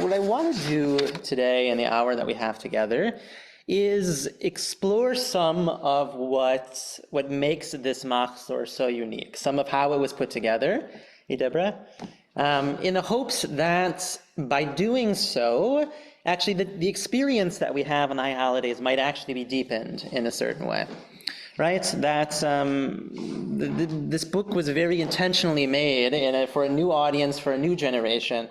what I want to do today in the hour that we have together is explore some of what makes this Machzor so unique, some of how it was put together, Deborah, in the hopes that by doing so, actually the experience that we have on the high holidays might actually be deepened in a certain way. Right, that this book was very intentionally made for a new audience, for a new generation,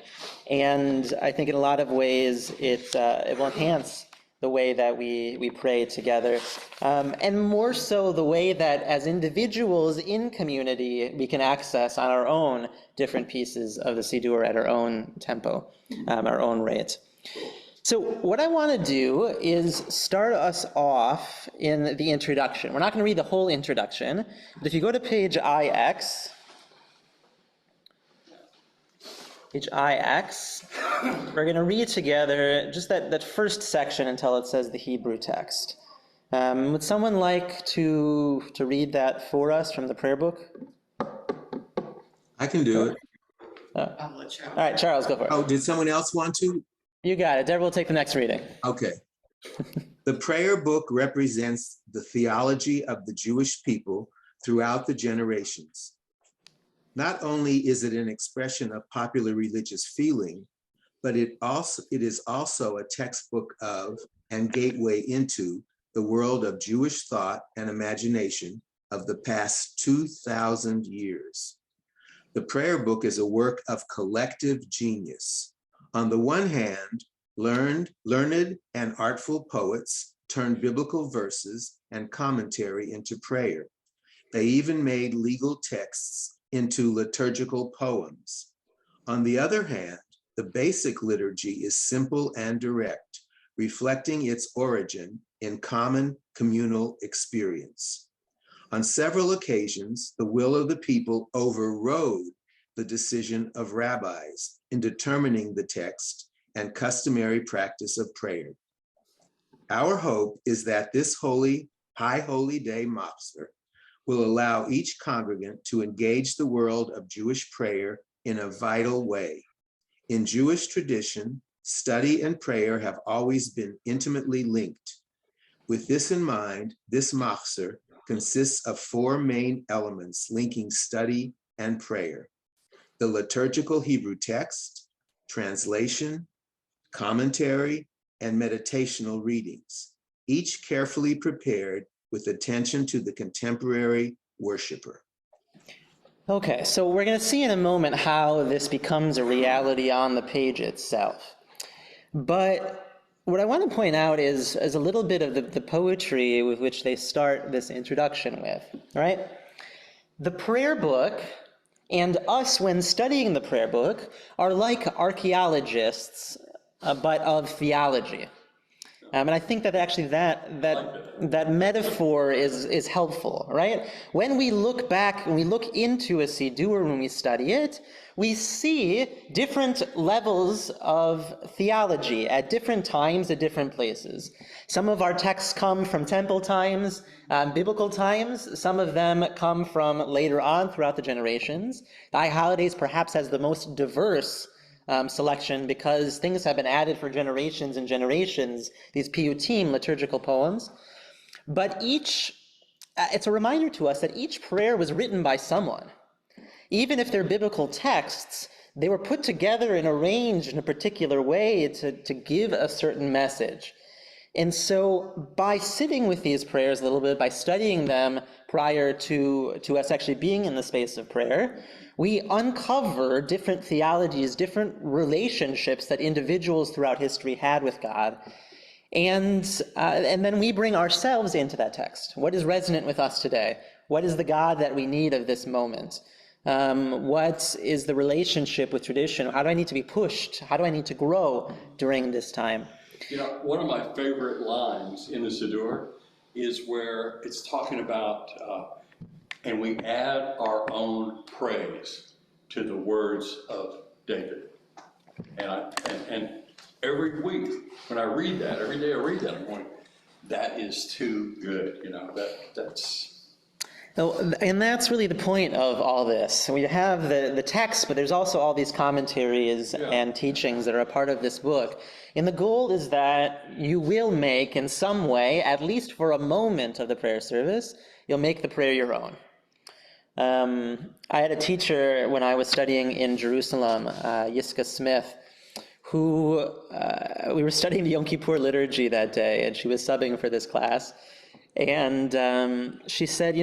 and I think in a lot of ways it will enhance the way that we pray together, and more so the way that as individuals in community we can access on our own different pieces of the Siddur at our own tempo, our own rate. So what I want to do is start us off in the introduction. We're not going to read the whole introduction, but if you go to page IX, we're going to read together just that first section until it says the Hebrew text. Would someone like to read that for us from the prayer book? I can do it. All right, Charles, go for it. Oh, did someone else want to? You got it. Deborah will take the next reading. Okay. The prayer book represents the theology of the Jewish people throughout the generations. Not only is it an expression of popular religious feeling, but it is also a textbook of and gateway into the world of Jewish thought and imagination of the past 2,000 years. The prayer book is a work of collective genius. On the one hand, learned and artful poets turned biblical verses and commentary into prayer. They even made legal texts into liturgical poems. On the other hand, the basic liturgy is simple and direct, reflecting its origin in common communal experience. On several occasions, the will of the people overrode the decision of rabbis in determining the text and customary practice of prayer. Our hope is that this high holy day Machzor will allow each congregant to engage the world of Jewish prayer in a vital way. In Jewish tradition, study and prayer have always been intimately linked. With this in mind, this Machzor consists of four main elements linking study and prayer: the liturgical Hebrew text, translation, commentary, and meditational readings, each carefully prepared with attention to the contemporary worshiper. Okay, so we're going to see in a moment how this becomes a reality on the page itself. But what I want to point out is a little bit of the poetry with which they start this introduction with, right? The prayer book and us, when studying the prayer book, are like archaeologists, but of theology. And I think that actually that metaphor is helpful, right? When we look back, when we look into a Siddur, when we study it, we see different levels of theology at different times, at different places. Some of our texts come from temple times, biblical times. Some of them come from later on throughout the generations. The High Holidays perhaps has the most diverse selection because things have been added for generations and generations, these piyutim, liturgical poems. But it's a reminder to us that each prayer was written by someone. Even if they're biblical texts, they were put together and arranged in a particular way to give a certain message. And so by sitting with these prayers a little bit, by studying them prior to us actually being in the space of prayer, we uncover different theologies, different relationships that individuals throughout history had with God. And then we bring ourselves into that text. What is resonant with us today? What is the God that we need of this moment? What is the relationship with tradition? How do I need to be pushed? How do I need to grow during this time? You know, one of my favorite lines in the Siddur is where it's talking about, and we add our own praise to the words of David. And every week when I read that, every day I read that, I'm going, that is too good. You know, that's. And that's really the point of all this. We have the text, but there's also all these commentaries and teachings that are a part of this book. And the goal is that you will make, in some way, at least for a moment of the prayer service, you'll make the prayer your own. I had a teacher when I was studying in Jerusalem, Yiska Smith, who we were studying the Yom Kippur liturgy that day, and she was subbing for this class. And she said,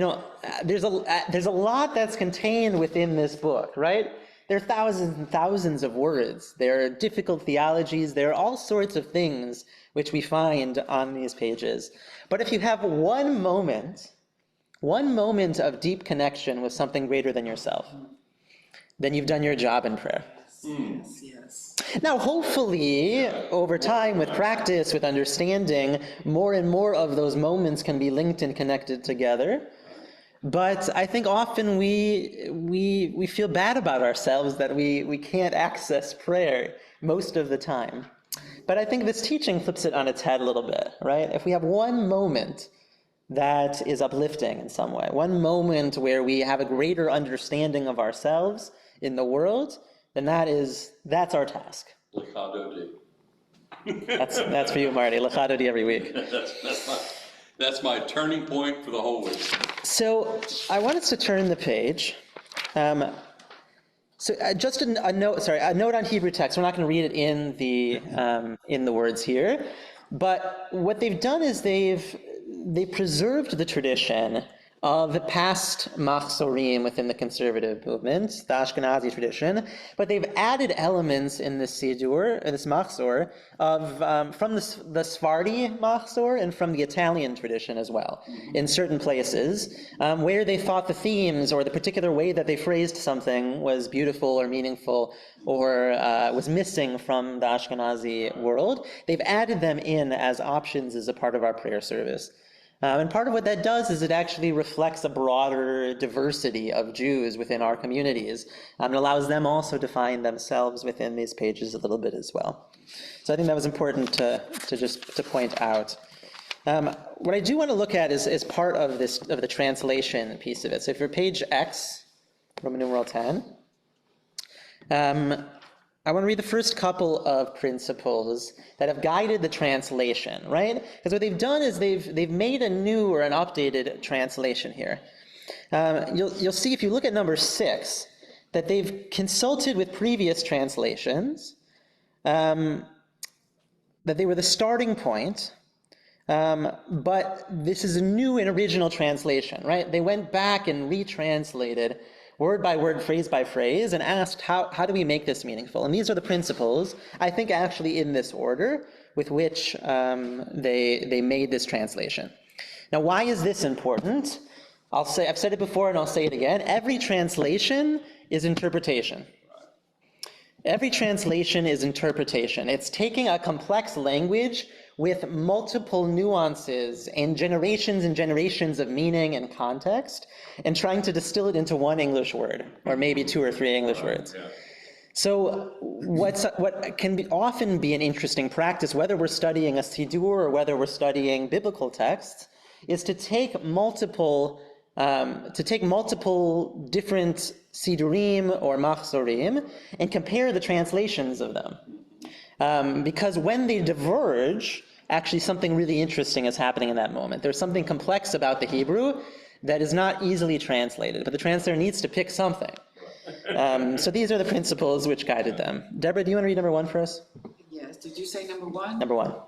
there's a lot that's contained within this book, right? There are thousands and thousands of words. There are difficult theologies. There are all sorts of things which we find on these pages. But if you have one moment of deep connection with something greater than yourself, then you've done your job in prayer. Yes. Now, hopefully, over time, with practice, with understanding, more and more of those moments can be linked and connected together. But I think often we feel bad about ourselves that we can't access prayer most of the time. But I think this teaching flips it on its head a little bit, right? If we have one moment that is uplifting in some way, one moment where we have a greater understanding of ourselves in the world, then that's our task. L'chadodi. That's for you, Marty. L'chadodi every week. That's my turning point for the whole week. So I want us to turn the page. Just a note on Hebrew text. We're not going to read it in the words here, but what they've done is they've preserved the tradition of the past Machzorim within the conservative movement, the Ashkenazi tradition, but they've added elements in this Siddur, this Machzor, from the Sephardi Machzor and from the Italian tradition as well, in certain places, where they thought the themes or the particular way that they phrased something was beautiful or meaningful or was missing from the Ashkenazi world. They've added them in as options as a part of our prayer service. And part of what that does is it actually reflects a broader diversity of Jews within our communities. It allows them also to find themselves within these pages a little bit as well. So I think that was important to point out. What I do want to look at is part of the translation piece of it. So if you're page X, Roman numeral 10, I want to read the first couple of principles that have guided the translation, right? Because what they've done is they've made a new or an updated translation here. You'll see if you look at number 6 that they've consulted with previous translations, that they were the starting point, but this is a new and original translation, right? They went back and retranslated word by word, phrase by phrase, and asked how do we make this meaningful? And these are the principles, I think actually in this order, with which they made this translation. Now, why is this important? I've said it before and I'll say it again. Every translation is interpretation. Every translation is interpretation. It's taking a complex language with multiple nuances and generations of meaning and context, and trying to distill it into one English word, or maybe 2 or 3 English words. Yeah. So what can interesting practice, whether we're studying a Siddur or whether we're studying biblical texts, is to take multiple different Siddurim or Machzorim and compare the translations of them. Because when they diverge, actually something really interesting is happening in that moment. There's something complex about the Hebrew that is not easily translated, but the translator needs to pick something. So these are the principles which guided them. Deborah, do you want to read number 1 for us? Yes. Did you say number 1? Number 1. All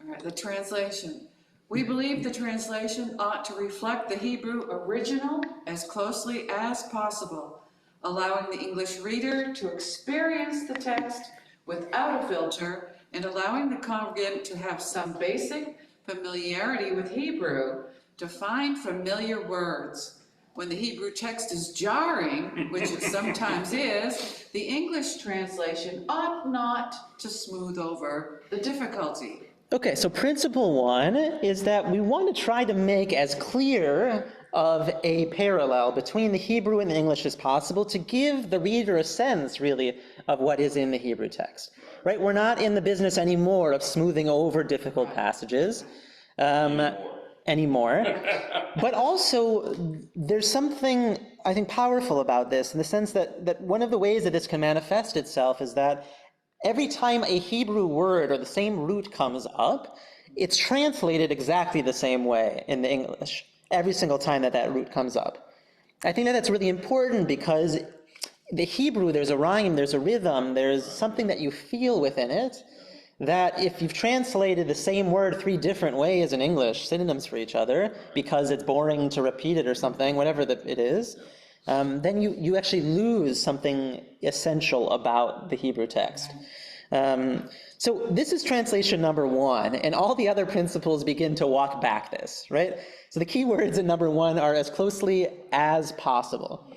right. The translation. We believe the translation ought to reflect the Hebrew original as closely as possible, allowing the English reader to experience the text without a filter and allowing the congregant to have some basic familiarity with Hebrew to find familiar words. When the Hebrew text is jarring, which it sometimes is, the English translation ought not to smooth over the difficulty. Okay, so principle 1 is that we want to try to make as clear of a parallel between the Hebrew and the English as possible to give the reader a sense, really, of what is in the Hebrew text. Right? We're not in the business anymore of smoothing over difficult passages. anymore. But also, there's something, I think, powerful about this in the sense that one of the ways that this can manifest itself is that every time a Hebrew word or the same root comes up, it's translated exactly the same way in the English, every single time that that root comes up. I think that that's really important because the Hebrew, there's a rhyme, there's a rhythm, there's something that you feel within it, that if you've translated the same word 3 different ways in English, synonyms for each other, because it's boring to repeat it or something, whatever it is, then you actually lose something essential about the Hebrew text. So this is translation number 1, and all the other principles begin to walk back this, right? So the key words in number 1 are as closely as possible.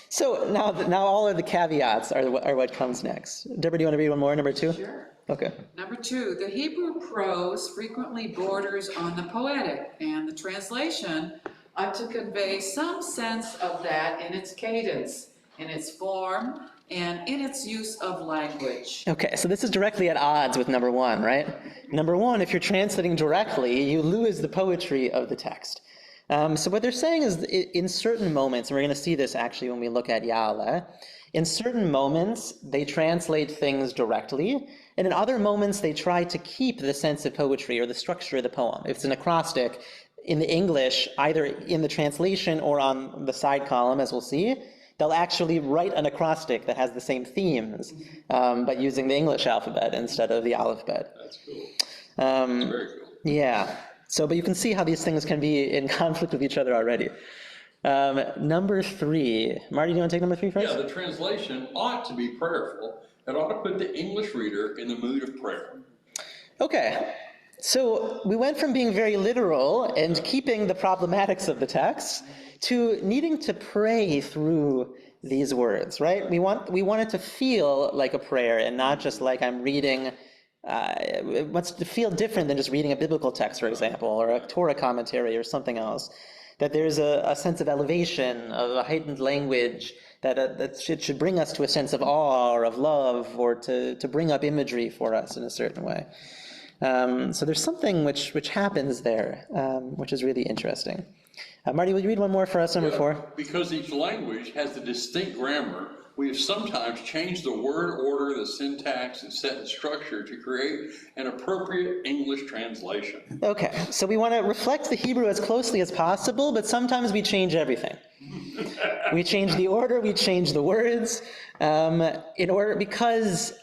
So now all of the caveats are what comes next. Deborah, do you want to read one more, number 2? Sure. Okay. Number 2, the Hebrew prose frequently borders on the poetic, and the translation ought to convey some sense of that in its cadence, in its form, and in its use of language. Okay, so this is directly at odds with number 1, right? Number 1, if you're translating directly, you lose the poetry of the text. So what they're saying is in certain moments, and we're going to see this actually when we look at Ya'aleh, in certain moments they translate things directly, and in other moments they try to keep the sense of poetry or the structure of the poem. If it's an acrostic, in the English, either in the translation or on the side column, as we'll see, they'll actually write an acrostic that has the same themes, but using the English alphabet instead of the alphabet. That's cool. That's very cool. Yeah. So, but you can see how these things can be in conflict with each other already. Number 3. Marty, do you want to take number 3 first? Yeah, the translation ought to be prayerful. It ought to put the English reader in the mood of prayer. Okay. So we went from being very literal and keeping the problematics of the text to needing to pray through these words, right? We want it to feel like a prayer and not just like I'm reading. It wants to feel different than just reading a biblical text, for example, or a Torah commentary or something else. That there's a sense of elevation, of a heightened language, that should bring us to a sense of awe or of love, or to bring up imagery for us in a certain way. So there's something which happens there, which is really interesting. Marty, will you read one more for us, number 4? Because each language has a distinct grammar, we have sometimes changed the word order, the syntax, and sentence structure to create an appropriate English translation. Okay, so we want to reflect the Hebrew as closely as possible, but sometimes we change everything. We change the order, we change the words, because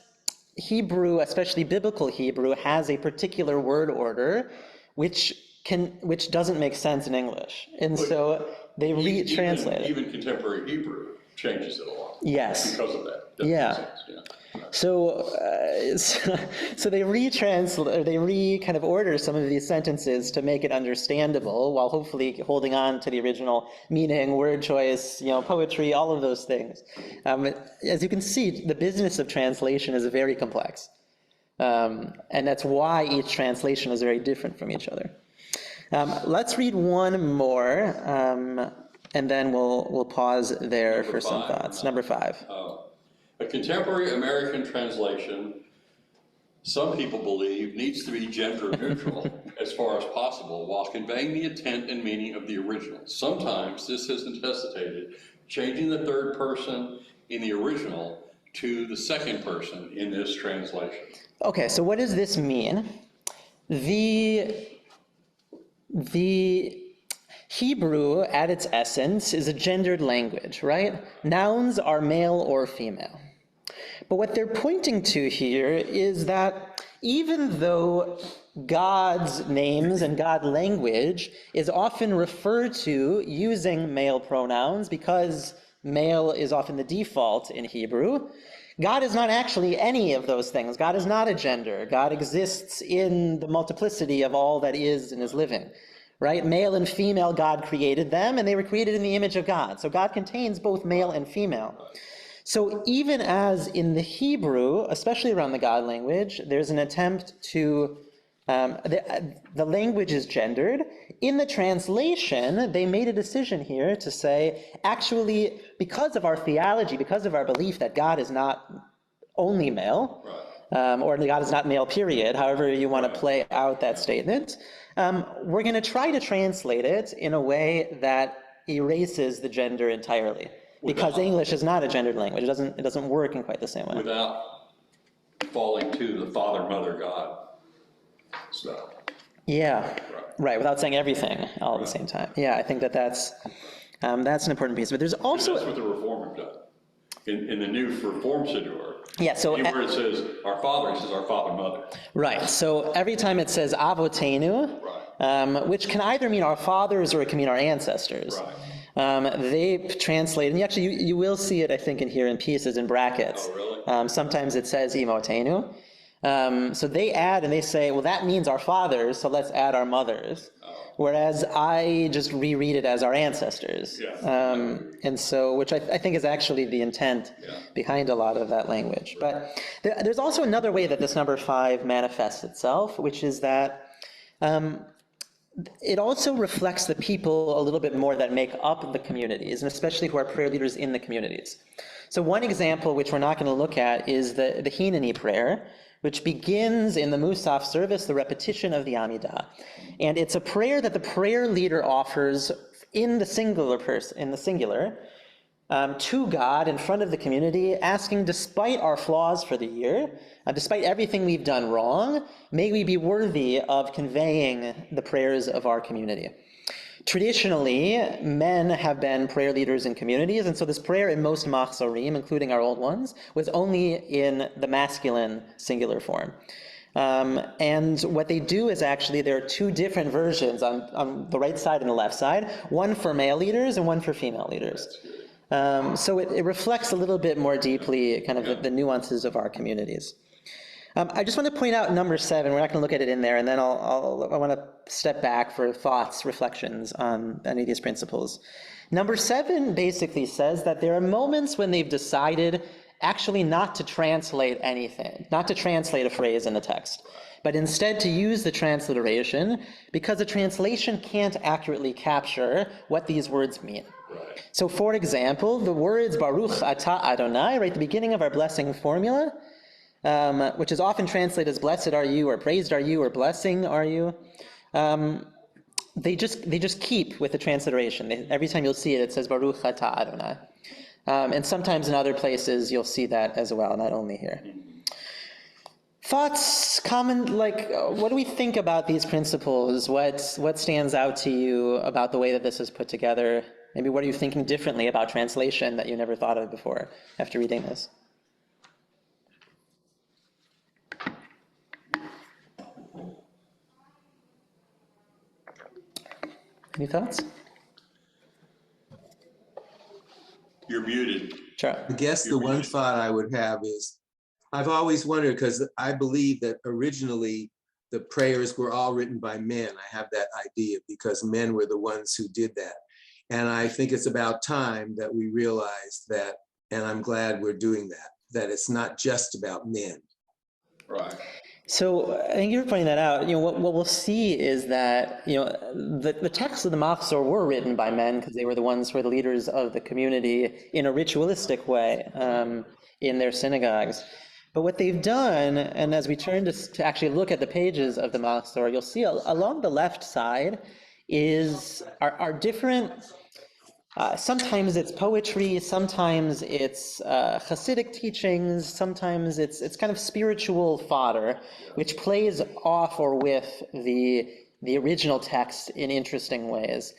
Hebrew, especially biblical Hebrew, has a particular word order which doesn't make sense in English, and so they retranslate it. Even contemporary Hebrew changes it a lot. Yes. Because of that. Yeah. So they retranslate, they kind of order some of these sentences to make it understandable, while hopefully holding on to the original meaning, word choice, poetry, all of those things. As you can see, the business of translation is very complex, and that's why each translation is very different from each other. Let's read one more, and then we'll pause there for some thoughts. Number 5. A contemporary American translation, some people believe, needs to be gender neutral as far as possible while conveying the intent and meaning of the original. Sometimes this has necessitated changing the third person in the original to the second person in this translation. Okay, so what does this mean? The Hebrew, at its essence, is a gendered language, right? Nouns are male or female. But what they're pointing to here is that even though God's names and God language is often referred to using male pronouns, because male is often the default in Hebrew, God is not actually any of those things. God is not a gender. God exists in the multiplicity of all that is and is living. Right? Male and female, God created them, and they were created in the image of God. So God contains both male and female. So even as in the Hebrew, especially around the God language, there's an attempt to, the language is gendered. In the translation, they made a decision here to say, actually, because of our theology, because of our belief that God is not only male, or God is not male, period, however you want to play out that statement, we're going to try to translate it in a way that erases the gender entirely. Because English is not a gendered language. It doesn't work in quite the same way. Without falling to the Father, Mother, God stuff. Yeah, right, without saying everything all at the same time. Yeah, I think that's an important piece. But there's also... That's what the Reform have done. In the new Reform Siddur, yeah, so anywhere it says our Father, it says our Father, Mother. Right, so every time it says Avotenu, which can either mean our fathers or it can mean our ancestors. Right. They translate, and actually you will see it, I think, in here in pieces, in brackets. Oh, really? Sometimes it says Imotenu. So they add and they say, well, that means our fathers, so let's add our mothers. Whereas I just reread it as our ancestors. Yeah. And so, which I think is actually the intent behind a lot of that language. But there's also another way that this number 5 manifests itself, which is that it also reflects the people a little bit more that make up the communities, and especially who are prayer leaders in the communities. So one example, which we're not going to look at, is the Hineni prayer, which begins in the Musaf service, the repetition of the Amidah. And it's a prayer that the prayer leader offers in the singular to God in front of the community, asking, despite our flaws for the year, despite everything we've done wrong, may we be worthy of conveying the prayers of our community. Traditionally, men have been prayer leaders in communities, and so this prayer in most Machzorim, including our old ones, was only in the masculine singular form. And what they do is actually there are 2 different versions on the right side and the left side, one for male leaders and one for female leaders. So it reflects a little bit more deeply kind of the nuances of our communities. I just want to point out number 7. We're not going to look at it in there, and then I want to step back for thoughts, reflections on any of these principles. Number 7 basically says that there are moments when they've decided actually not to translate anything, not to translate a phrase in the text, but instead to use the transliteration because the translation can't accurately capture what these words mean. So for example, the words Baruch Atah Adonai, right at the beginning of our blessing formula, which is often translated as blessed are you, or praised are you, or blessing are you, they just keep with the transliteration. Every time you'll see it, it says Baruch Atah Adonai. And sometimes in other places you'll see that as well, not only here. Thoughts, comment, what do we think about these principles? What stands out to you about the way that this is put together? Maybe what are you thinking differently about translation that you never thought of before after reading this? Any thoughts? You're muted. Sure. I guess the one thought I would have is, I've always wondered, because I believe that originally the prayers were all written by men. I have that idea because men were the ones who did that. And I think it's about time that we realize that, and I'm glad we're doing that it's not just about men. Right. So I think you're pointing that out. What we'll see is that the texts of the Machzor were written by men because they were the ones who were the leaders of the community in a ritualistic way in their synagogues. But what they've done, and as we turn to actually look at the pages of the Machzor, you'll see along the left side are different. Sometimes it's poetry, sometimes it's Hasidic teachings, sometimes it's kind of spiritual fodder, which plays off or with the original text in interesting ways.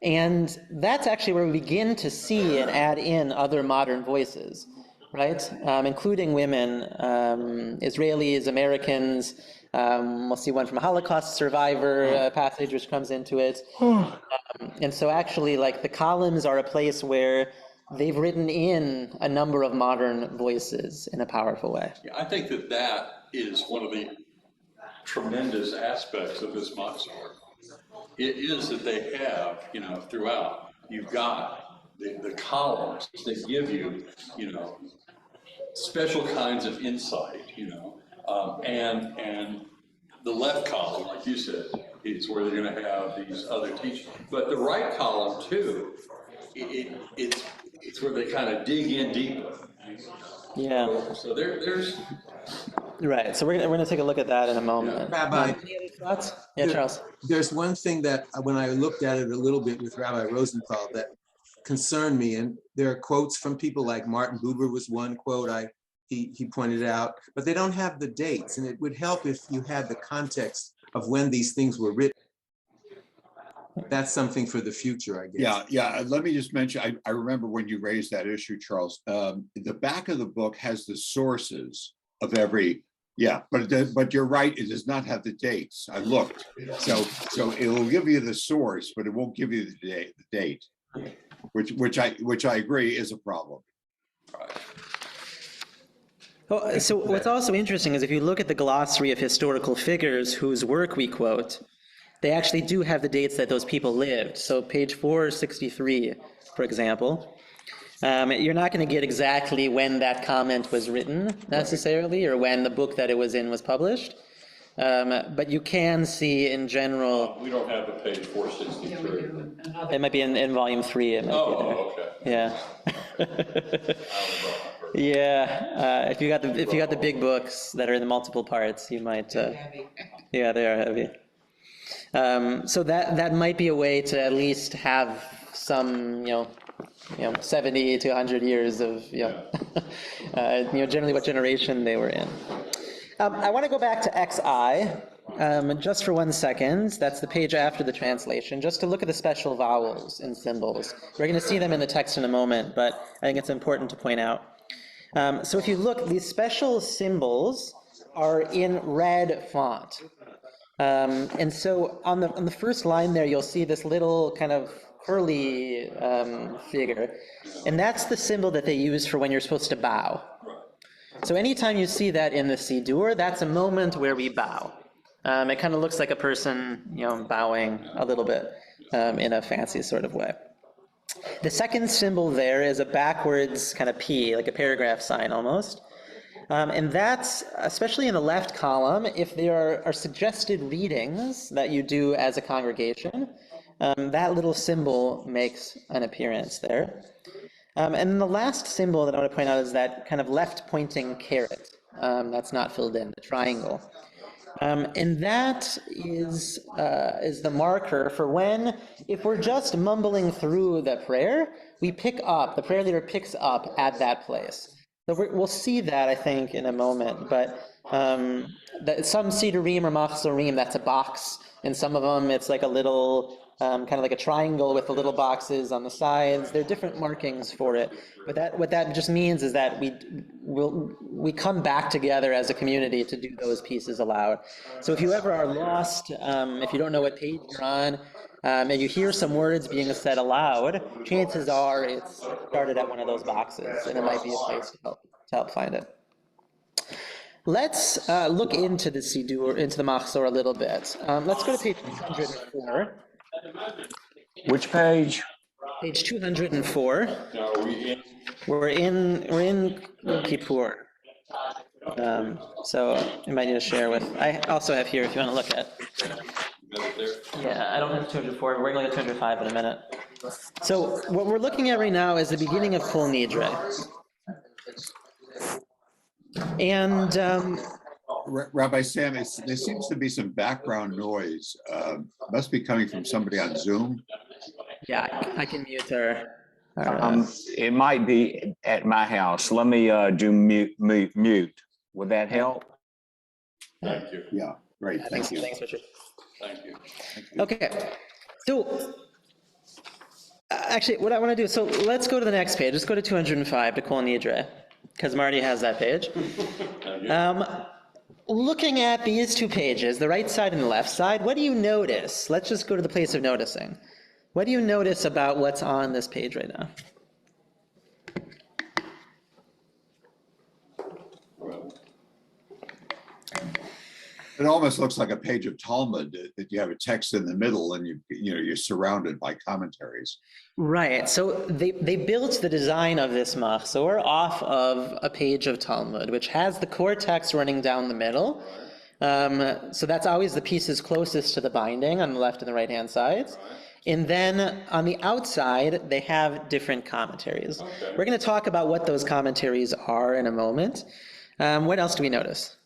And that's actually where we begin to see and add in other modern voices, right? Including women, Israelis, Americans. We'll see one from a Holocaust survivor passage which comes into it. And so actually, the columns are a place where they've written in a number of modern voices in a powerful way. Yeah, I think that is one of the tremendous aspects of this Machzor. It is that they have, throughout, you've got the columns that give you, special kinds of insight, and the left column, like you said, is where they're going to have these other teachings. But the right column too, it's where they kind of dig in deeper. Yeah. So there's Right, so we're gonna take a look at that in a moment. Rabbi, Any other thoughts? Yeah, there- Charles. there's one thing that when I looked at it a little bit with Rabbi Rosenthal that concerned me, and there are quotes from people like Martin Buber was one quote he pointed out, but they don't have the dates, and it would help if you had the context of when these things were written. That's something for the future, I guess. Yeah. Let me just mention, I remember when you raised that issue, Charles, the back of the book has the sources of every, but you're right, it does not have the dates. I looked. So it will give you the source, but it won't give you the date, which I agree is a problem. Well, so what's also interesting is if you look at the glossary of historical figures whose work we quote, they actually do have the dates that those people lived. So page 463, for example, you're not going to get exactly when that comment was written necessarily, or when the book that it was in was published. But you can see in general. We don't have a page 463. It might be in volume 3. It might be there. Okay. Yeah. Yeah. If you got the big books that are in the multiple parts, you might. Yeah, they are heavy. So that might be a way to at least have some, 70 to 100 years of, generally what generation they were in. I want to go back to XI just for 1 second. That's the page after the translation, just to look at the special vowels and symbols. We're going to see them in the text in a moment, but I think it's important to point out. So if you look, these special symbols are in red font. And so on the first line there, you'll see this little kind of curly figure, and that's the symbol that they use for when you're supposed to bow. So anytime you see that in the Siddur, that's a moment where we bow. It kind of looks like a person, bowing a little bit in a fancy sort of way. The second symbol there is a backwards kind of P, like a paragraph sign almost. And that's, especially in the left column, if there are suggested readings that you do as a congregation, that little symbol makes an appearance there. And then the last symbol that I want to point out is that kind of left-pointing caret that's not filled in, the triangle. And that is the marker for when, if we're just mumbling through the prayer, the prayer leader picks up at that place. So we'll see that, I think, in a moment. But some Siddurim or Machzorim, that's a box. And some of them, it's like a little, kind of like a triangle with the little boxes on the sides. There are different markings for it. But what that just means is that we come back together as a community to do those pieces aloud. So if you ever are lost, if you don't know what page you're on, and you hear some words being said aloud, chances are it's started at one of those boxes, and it might be a place to help find it. Let's look into the Siddur, into the Machzor a little bit. Let's go to page 204. Which page? Page 204. Now, are we in? We're in Yom Kippur. So you might need to share with. I also have here if you want to look at. Yeah, I don't have 204, but we're going to look at 205 in a minute. So what we're looking at right now is the beginning of Kol Nidre. And Rabbi Sam, there seems to be some background noise. Must be coming from somebody on Zoom. yeah, I can mute her. It might be at my house. Let me do mute. Would that help? Thank you. Yeah, great. Thank you. Thanks, Richard. Thank you. Okay, so actually what I want to do, so let's go to the next page. Let's go to 205 to Kol Nidre, because Marty has that page. Looking at these two pages, the right side and the left side, what do you notice? Let's just go to the place of noticing. What do you notice about what's on this page right now? It almost looks like a page of Talmud that you have a text in the middle and you're surrounded by commentaries. Right. So they built the design of this Machzor off of a page of Talmud, which has the core text running down the middle. So that's always the pieces closest to the binding on the left and the right-hand sides. And then on the outside, they have different commentaries. Okay. We're going to talk about what those commentaries are in a moment. What else do we notice?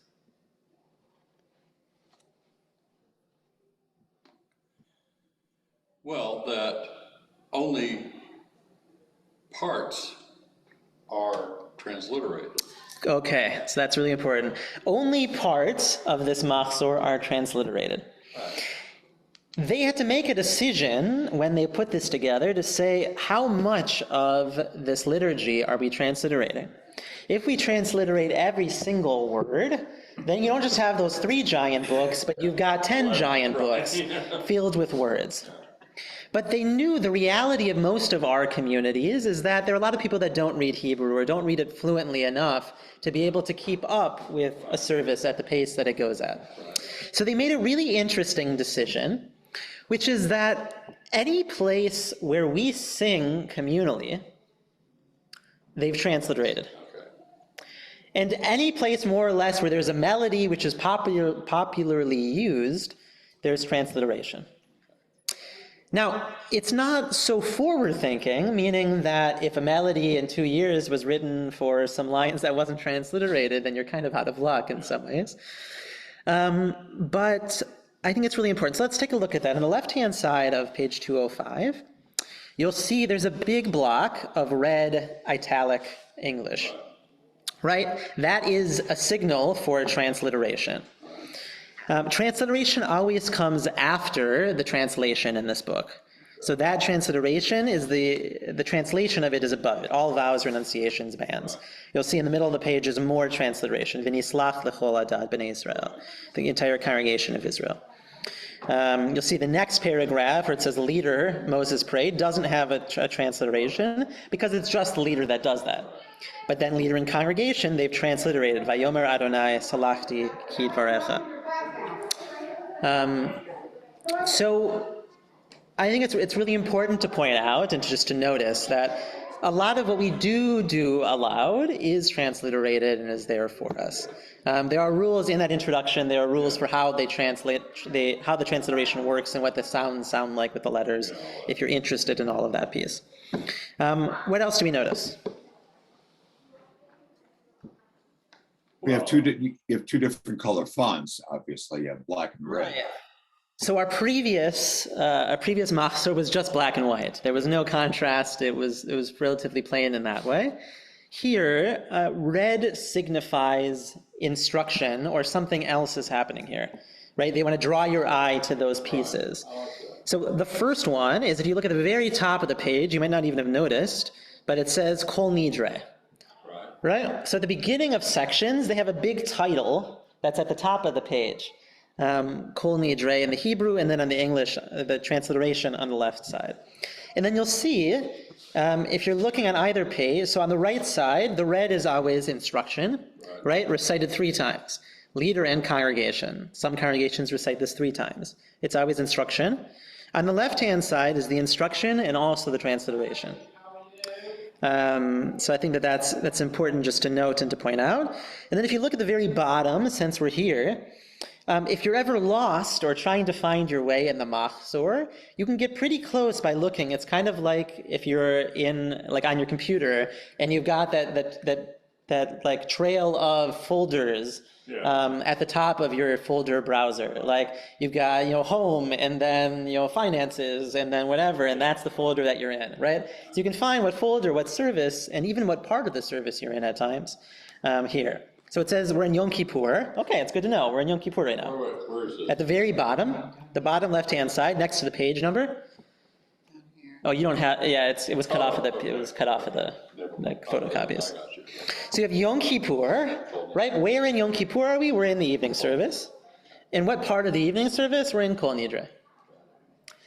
Well, that only parts are transliterated. Okay, so that's really important. Only parts of this Machzor are transliterated. They had to make a decision when they put this together to say, how much of this liturgy are we transliterating? If we transliterate every single word, then you don't just have those 3 giant books, but you've got 10 giant books filled with words. But they knew the reality of most of our communities is that there are a lot of people that don't read Hebrew or don't read it fluently enough to be able to keep up with a service at the pace that it goes at. So they made a really interesting decision, which is that any place where we sing communally, they've transliterated. And any place more or less where there's a melody which is popularly used, there's transliteration. Now, it's not so forward-thinking, meaning that if a melody in 2 years was written for some lines that wasn't transliterated, then you're kind of out of luck in some ways. But I think it's really important. So let's take a look at that. On the left-hand side of page 205, you'll see there's a big block of red italic English, right? That is a signal for transliteration. Transliteration always comes after the translation in this book. So that transliteration is the translation of it is above it. All vowels, renunciations, bands. You'll see in the middle of the page is more transliteration. V'nislach l'chol adad b'nei Israel, the entire congregation of Israel. You'll see the next paragraph where it says leader, Moses prayed, doesn't have a transliteration because it's just the leader that does that. But then leader in congregation, they've transliterated, Vayomer Adonai salachti ki dvarecha. So I think it's really important to point out and just to notice that a lot of what we do aloud is transliterated and is there for us. There are rules in that introduction. There are rules for how they translate, how the transliteration works and what the sounds sound like with the letters, if you're interested in all of that piece. What else do we notice? We have two different color fonts, obviously. You have black and red. Right. So our previous Machzor was just black and white. There was no contrast. It was relatively plain in that way. Here, red signifies instruction or something else is happening here, right? They want to draw your eye to those pieces. So the first one is, if you look at the very top of the page, you might not even have noticed, but it says Kol Nidre. Right? So at the beginning of sections, they have a big title that's at the top of the page. Kol Nidre in the Hebrew, and then on the English, the transliteration on the left side. And then you'll see, if you're looking on either page, so on the right side, the red is always instruction, right? Recited 3 times. Leader and congregation. Some congregations recite this 3 times. It's always instruction. On the left-hand side is the instruction and also the transliteration. So I think that's important just to note and to point out. And then if you look at the very bottom, since we're here, if you're ever lost or trying to find your way in the Machzor, you can get pretty close by looking. It's kind of like if you're on your computer and you've got that like trail of folders at the top of your folder browser. Like you've got, home and then, finances and then whatever, and that's the folder that you're in, right? So you can find what folder, what service, and even what part of the service you're in at times here. So it says we're in Yom Kippur. Okay, it's good to know. We're in Yom Kippur right now. Where is it? At the very bottom, the bottom left-hand side, next to the page number. Oh, you don't have, it was cut off of the photocopies. So you have Yom Kippur, right? Where in Yom Kippur are we? We're in the evening service. In what part of the evening service? We're in Kol Nidre.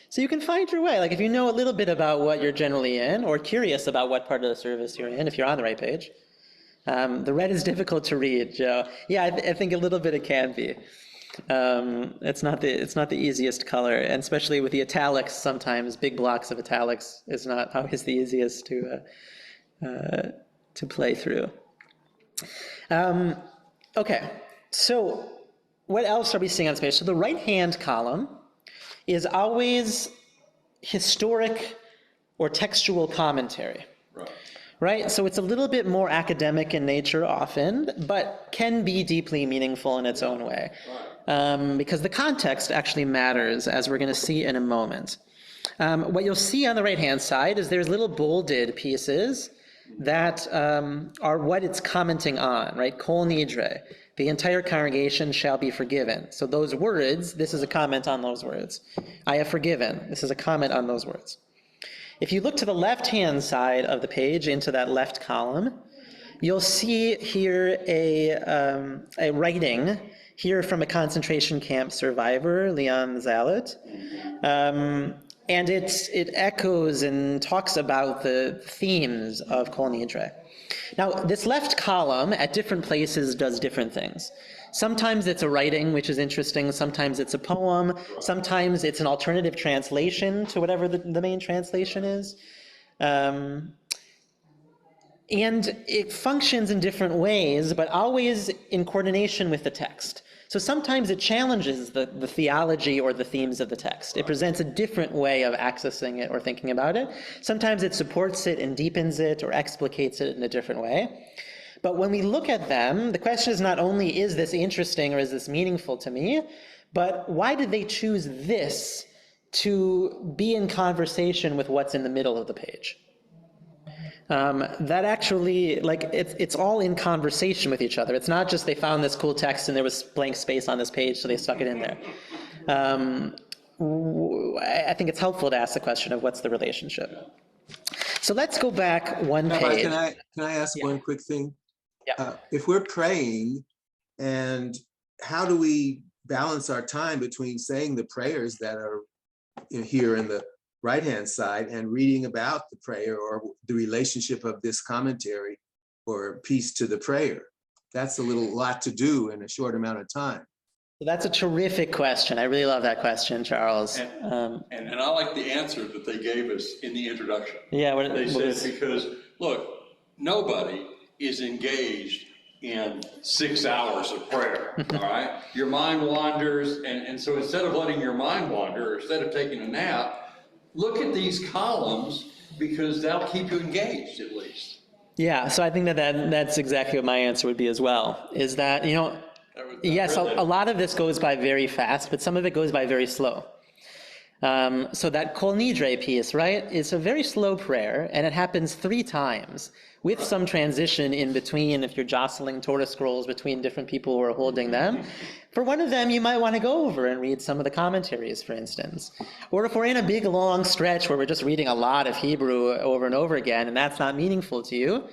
So you can find your way. Like if you know a little bit about what you're generally in, or curious about what part of the service you're in, if you're on the right page. The red is difficult to read, Joe. Yeah, I think a little bit it can be. It's not the easiest color, and especially with the italics, sometimes big blocks of italics is not always the easiest to play through. Okay, so what else are we seeing on this page? So the right-hand column is always historic or textual commentary. Right? So it's a little bit more academic in nature often, but can be deeply meaningful in its own way. Because the context actually matters, as we're going to see in a moment. What you'll see on the right-hand side is there's little bolded pieces that are what it's commenting on, right? Kol nidre, the entire congregation shall be forgiven. So those words, this is a comment on those words. I have forgiven. This is a comment on those words. If you look to the left-hand side of the page into that left column, you'll see here a writing here from a concentration camp survivor, Leon Zalet. And it echoes and talks about the themes of Kol Nidre. Now, this left column at different places does different things. Sometimes it's a writing, which is interesting. Sometimes it's a poem. Sometimes it's an alternative translation to whatever the main translation is. And it functions in different ways, but always in coordination with the text. So sometimes it challenges the theology or the themes of the text. It presents a different way of accessing it or thinking about it. Sometimes it supports it and deepens it or explicates it in a different way. But when we look at them, the question is not only, is this interesting or is this meaningful to me, but why did they choose this to be in conversation with what's in the middle of the page? That actually, like, it's all in conversation with each other. It's not just they found this cool text and there was blank space on this page, so they stuck it in there. I think it's helpful to ask the question of what's the relationship. So let's go back one page. Can I ask one quick thing? Yeah. If we're praying, and how do we balance our time between saying the prayers that are here in the right-hand side and reading about the prayer or the relationship of this commentary or piece to the prayer? That's a lot to do in a short amount of time. So that's a terrific question. I really love that question, Charles. And I like the answer that they gave us in the introduction. Yeah, They said, because look, nobody is engaged in 6 hours of prayer, all right? Your mind wanders, and so instead of letting your mind wander, or instead of taking a nap, look at these columns, because they'll keep you engaged at least. Yeah, so I think that's exactly what my answer would be as well, is that, yes, a lot of this goes by very fast, but some of it goes by very slow. So that Kol Nidre piece, right, is a very slow prayer, and it happens 3 times, with some transition in between if you're jostling Torah scrolls between different people who are holding them. For one of them, you might want to go over and read some of the commentaries, for instance. Or if we're in a big, long stretch where we're just reading a lot of Hebrew over and over again, and that's not meaningful to you,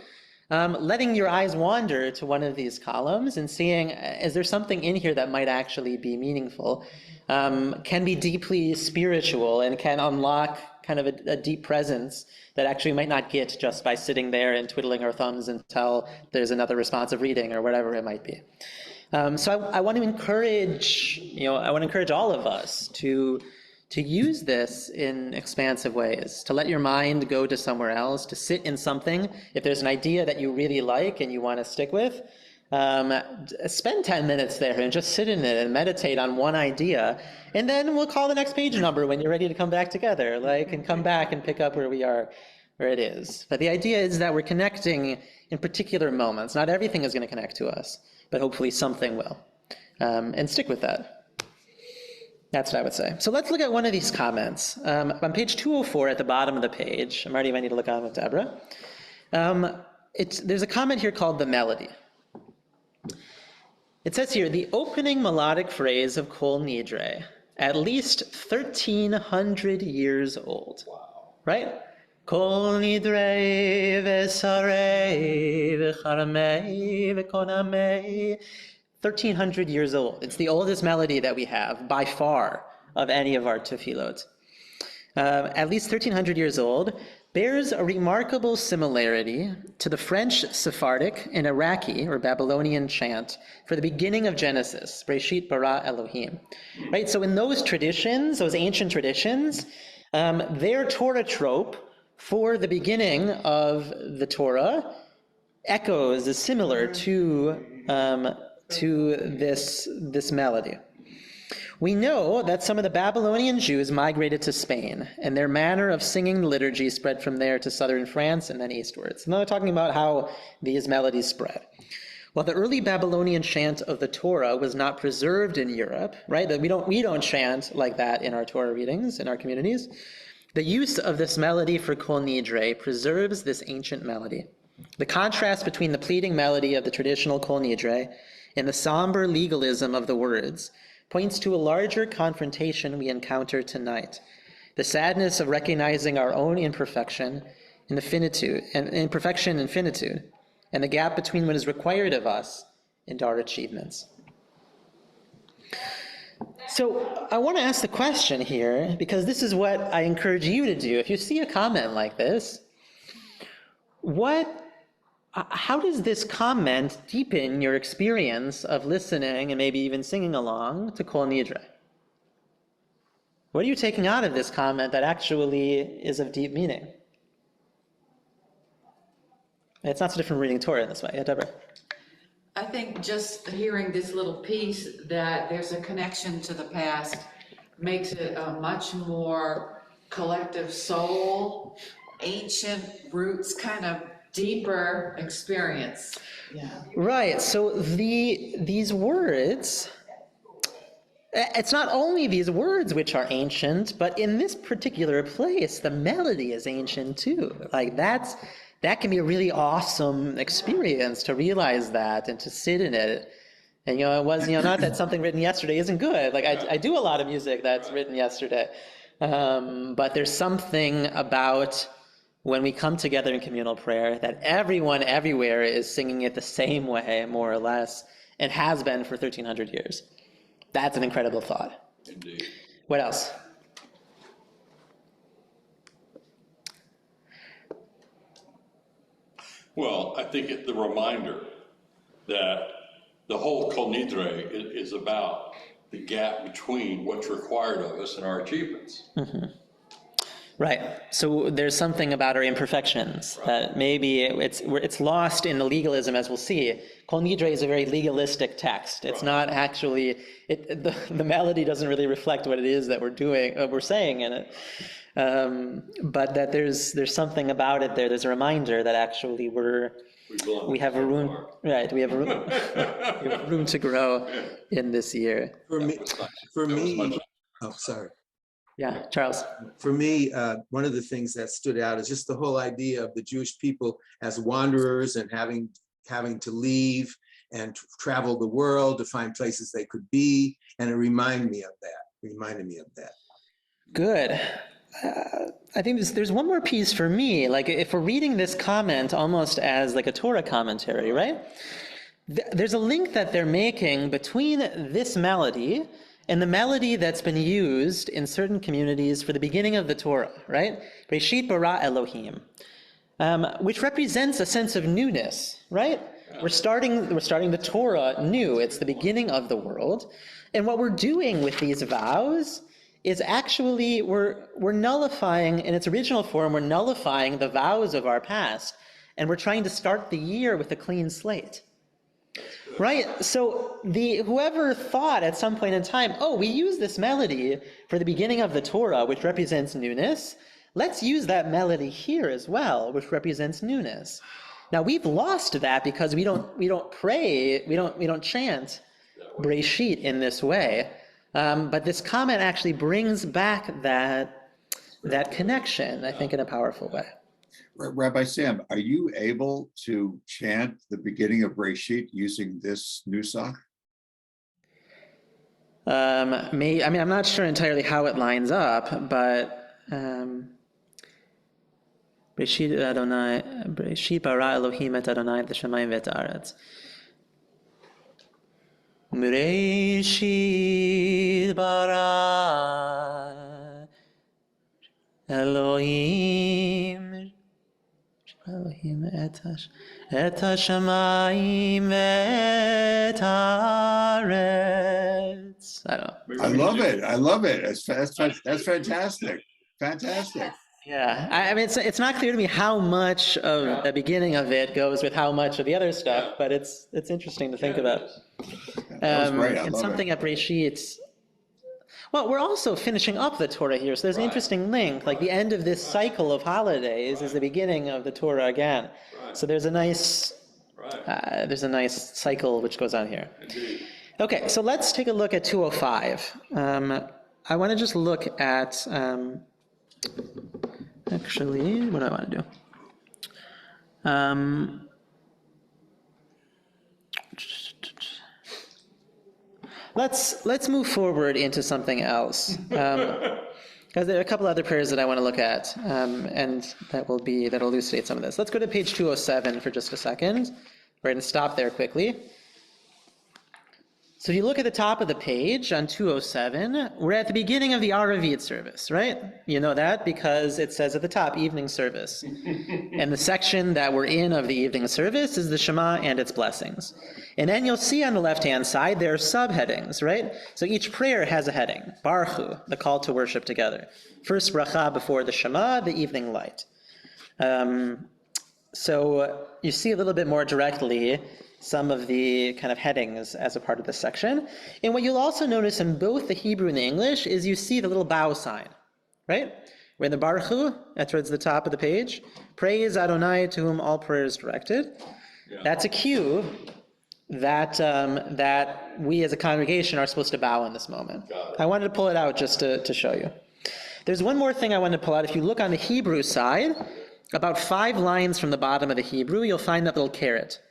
letting your eyes wander to one of these columns and seeing, is there something in here that might actually be meaningful, can be deeply spiritual and can unlock kind of a deep presence that actually might not get just by sitting there and twiddling our thumbs until there's another responsive reading or whatever it might be. So I want to encourage, all of us to use this in expansive ways, to let your mind go to somewhere else, to sit in something. If there's an idea that you really like and you want to stick with, spend 10 minutes there and just sit in it and meditate on one idea, and then we'll call the next page number when you're ready to come back together, and come back and pick up where it is. But the idea is that we're connecting in particular moments. Not everything is going to connect to us, but hopefully something will. And stick with that. That's what I would say. So let's look at one of these comments. On page 204 at the bottom of the page, Marty, I need to look on with Deborah. There's a comment here called the melody. It says here, the opening melodic phrase of Kol Nidre, at least 1,300 years old. Wow. Right? Kol Nidre v'sarei v'charamei v'konamei. 1,300 years old. It's the oldest melody that we have, by far, of any of our tefillot. At least 1,300 years old, bears a remarkable similarity to the French Sephardic and Iraqi or Babylonian chant for the beginning of Genesis, Breshit bara Elohim. Right, so in those traditions, those ancient traditions, their Torah trope for the beginning of the Torah echoes is similar to this melody. We know that some of the Babylonian Jews migrated to Spain, and their manner of singing the liturgy spread from there to southern France and then eastwards. And now we're talking about how these melodies spread. While the early Babylonian chant of the Torah was not preserved in Europe, right? That we don't chant like that in our Torah readings in our communities. The use of this melody for Kol Nidre preserves this ancient melody. The contrast between the pleading melody of the traditional Kol Nidre and the somber legalism of the words points to a larger confrontation we encounter tonight. The sadness of recognizing our own imperfection and finitude, and the gap between what is required of us and our achievements. So I want to ask the question here, because this is what I encourage you to do. If you see a comment like this, how does this comment deepen your experience of listening and maybe even singing along to Kol Nidre? What are you taking out of this comment that actually is of deep meaning? It's not so different from reading Torah in this way. Yeah, Deborah? I think just hearing this little piece that there's a connection to the past makes it a much more collective soul, ancient roots, kind of deeper experience. Yeah. Right. So these words, it's not only these words which are ancient, but in this particular place, the melody is ancient too. Like that can be a really awesome experience to realize that and to sit in it. And, it was, not that something written yesterday isn't good. Like I do a lot of music that's written yesterday. But there's something about when we come together in communal prayer that everyone everywhere is singing it the same way, more or less, and has been for 1,300 years. That's an incredible thought. Indeed. What else? Well, I think the reminder that the whole Kol Nidre is about the gap between what's required of us and our achievements. Mm-hmm. Right. So there's something about our imperfections that maybe it's lost in the legalism, as we'll see. Kol Nidre is a very legalistic text. It's not actually, the melody doesn't really reflect what it is that we're saying in it. But that there's something about it there. There's a reminder that actually we have a room, right? We have a room, we have room to grow in this year. For me. Oh, sorry. Yeah, Charles. For me, one of the things that stood out is just the whole idea of the Jewish people as wanderers and having to leave and travel the world to find places they could be, and it reminded me of that. Good. I think there's one more piece for me. Like if we're reading this comment almost as like a Torah commentary, right? There's a link that they're making between this melody and the melody that's been used in certain communities for the beginning of the Torah, right? Bereshit bara Elohim, which represents a sense of newness, right? We're starting the Torah new. It's the beginning of the world. And what we're doing with these vows is actually we're nullifying, in its original form, we're nullifying the vows of our past, and we're trying to start the year with a clean slate. Right? So whoever thought at some point in time, we use this melody for the beginning of the Torah, which represents newness, let's use that melody here as well, which represents newness. Now we've lost that because we don't pray, we don't chant Bereshit in this way. But this comment actually brings back that connection, I think, in a powerful way. Rabbi Sam, are you able to chant the beginning of Bereshit using this nusach? I'm not sure entirely how it lines up, but Bereshit Adonai, Bereshit bara Elohim et Adonai et Hashemayim v'et haaretz. Bereshit bara Elohim et Hashemayim v'et haaretz. I don't know. I love it. That's fantastic. Fantastic. Yeah, I mean, it's not clear to me how much of the beginning of it goes with how much of the other stuff, but it's interesting to think about. That was great. And something at Bereshit. Well, we're also finishing up the Torah here, so there's an interesting link. Like the end of this cycle of holidays is the beginning of the Torah again. So there's a nice cycle which goes on here. Indeed. Okay, so let's take a look at 205. I want to just look at Actually, what do I want to do? Let's move forward into something else. Because there are a couple other prayers that I want to look at, and that'll elucidate some of this. Let's go to page 207 for just a second. We're going to stop there quickly. So if you look at the top of the page on 207, we're at the beginning of the Aravit service, right? You know that because it says at the top, evening service. And the section that we're in of the evening service is the Shema and its blessings. And then you'll see on the left-hand side, there are subheadings, right? So each prayer has a heading. Baruch, the call to worship together. First bracha before the Shema, the evening light. So you see a little bit more directly some of the kind of headings as a part of this section. And what you'll also notice in both the Hebrew and the English is you see the little bow sign, right? We're in the Baruch Hu, that's towards the top of the page. Praise Adonai, to whom all prayers directed. Yeah. That's a cue that that we as a congregation are supposed to bow in this moment. I wanted to pull it out just to show you. There's one more thing I wanted to pull out. If you look on the Hebrew side, about 5 lines from the bottom of the Hebrew, you'll find that little caret.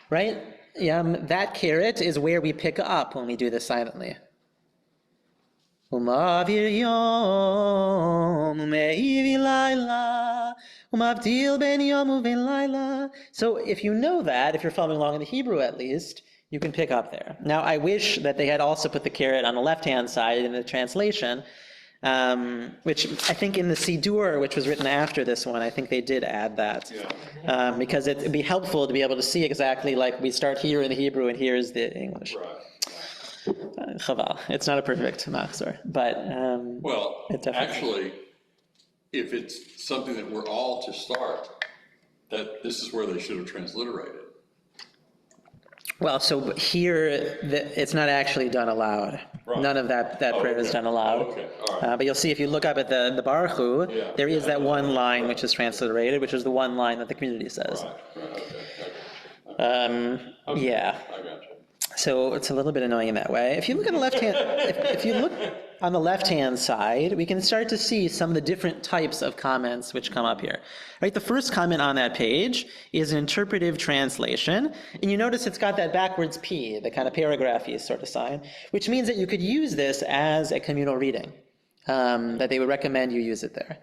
Right? That caret is where we pick up when we do this silently. So if you know that, if you're following along in the Hebrew at least, you can pick up there. Now, I wish that they had also put the caret on the left-hand side in the translation, which I think in the Siddur, which was written after this one, I think they did add that. Because it'd be helpful to be able to see exactly, like we start here in the Hebrew and here is the English. Chaval. It's not a perfect Machzor, but well, actually, if it's something that we're all to start, that this is where they should have transliterated. Well, so here, it's not actually done aloud. Right. None of that prayer is done aloud. Okay. All right. But you'll see if you look up at the Baruch Hu, there is that one line which is transliterated, which is the one line that the community says. Okay. Yeah. I got you. So it's a little bit annoying in that way. If you look at the left hand, if you look on the left-hand side, we can start to see some of the different types of comments which come up here. Right, the first comment on that page is an interpretive translation, and you notice it's got that backwards P, the kind of paragraphy sort of sign, which means that you could use this as a communal reading, that they would recommend you use it there.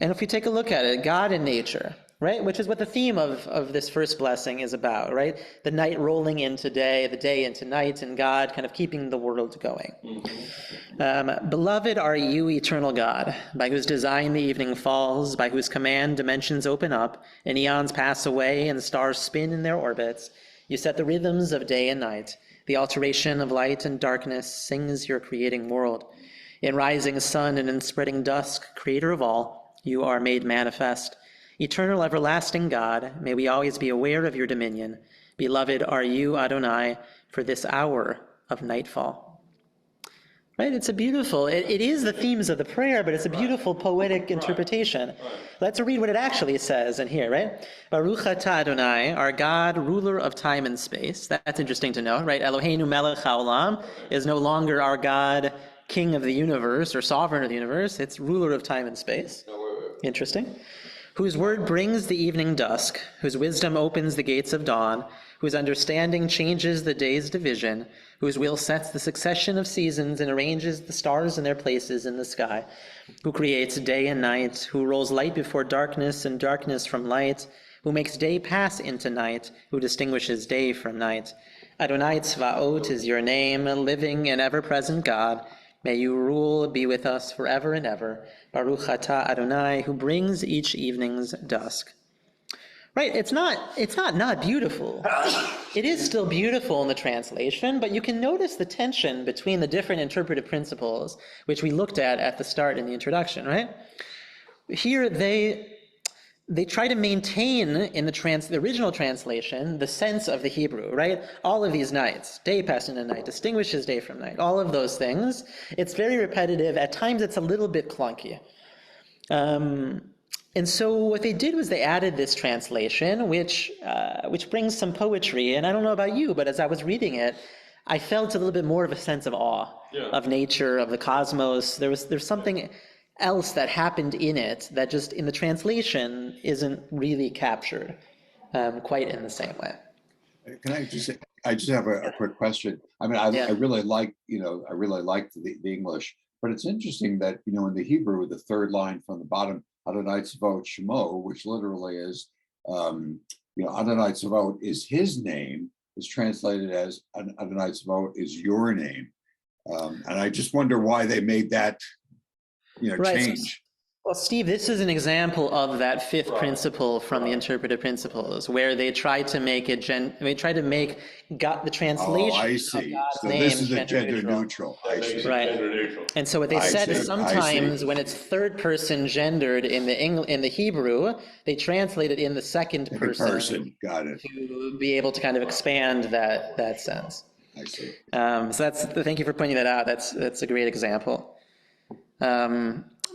And if we take a look at it, God and nature, right, which is what the theme of this first blessing is about, right? The night rolling into day, the day into night, and God kind of keeping the world going. Mm-hmm. Beloved are you, eternal God, by whose design the evening falls, by whose command dimensions open up, and eons pass away, and stars spin in their orbits. You set the rhythms of day and night. The alteration of light and darkness sings your creating world. In rising sun and in spreading dusk, creator of all, you are made manifest. Eternal, everlasting God, may we always be aware of your dominion. Beloved are you, Adonai, for this hour of nightfall. Right? It's a beautiful, it is the themes of the prayer, but it's a beautiful poetic interpretation. Let's read what it actually says in here, right? Baruch atah Adonai, our God, ruler of time and space. That's interesting to know, right? Eloheinu melech haolam is no longer our God, king of the universe or sovereign of the universe. It's ruler of time and space. Interesting. Whose word brings the evening dusk, whose wisdom opens the gates of dawn, whose understanding changes the day's division, whose will sets the succession of seasons and arranges the stars in their places in the sky, who creates day and night, who rolls light before darkness and darkness from light, who makes day pass into night, who distinguishes day from night. Adonai Tzvaot is your name, living and ever-present God. May you rule, be with us forever and ever. Baruch atah Adonai, who brings each evening's dusk. Right, it's not beautiful. It is still beautiful in the translation, but you can notice the tension between the different interpretive principles, which we looked at the start in the introduction, right? Here they try to maintain in the original translation the sense of the Hebrew, right? All of these nights, day passed into night, distinguishes day from night, all of those things. It's very repetitive. At times it's a little bit clunky. And so what they did was they added this translation, which brings some poetry. And I don't know about you, but as I was reading it, I felt a little bit more of a sense of awe of nature, of the cosmos. There's something else that happened in it that just in the translation isn't really captured quite in the same way. Can I just have a quick question. I mean, I really like, I really like the English, but it's interesting that, in the Hebrew, the third line from the bottom, Adonai Tzavot Shemo, which literally is, Adonai Tzavot is his name, is translated as Adonai Tzavot is your name. And I just wonder why they made that, Right. change. Well, Steve, this is an example of that fifth principle from the interpretive principles, where they try to make it they try to make God, the translation I of see. God's So name this is a gender gender neutral. I see. Right. Gender neutral. And so what they I said see, is I sometimes see. when it's third person gendered in the Hebrew, they translate it in the second person Got it. to be able to kind of expand that sense. I see. So thank you for pointing that out. That's a great example.